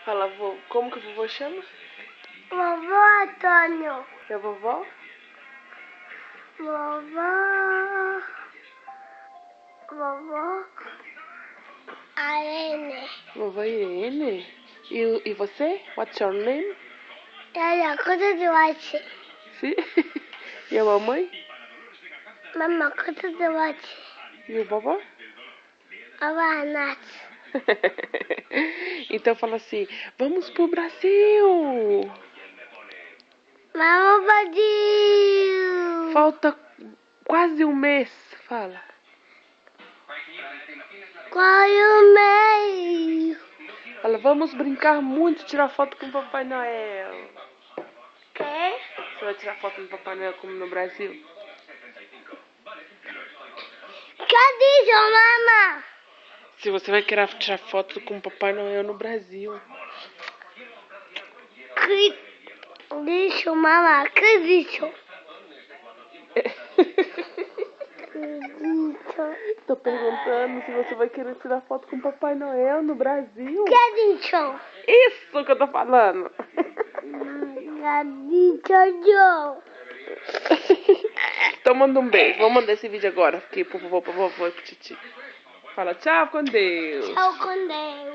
Fala, como que a vovó chama? Vovó Antônio. É a vovó? Vovó Irene. Vovó Irene? E você? What's your name? Ela conta de White. Sim? E a mamãe? Mamãe conta de White. E o vovó? A Nath. Então fala assim, vamos pro Brasil! Vamos, Brasil! Falta quase um mês, fala. Qual é o mês? Fala, vamos brincar muito, tirar foto com o Papai Noel. Quê? Você vai tirar foto do Papai Noel como no Brasil? Cadê sua mamãe? Se você vai querer tirar foto com o Papai Noel no Brasil. Acredito, mamãe, acredito. Tô perguntando se você vai querer tirar foto com o Papai Noel no Brasil. Acredito. Isso que eu tô falando. Acredito. Então manda um beijo. Vamos mandar esse vídeo agora aqui pro vovô, pro vovô e pro titi. Fala tchau com Deus. Tchau com Deus.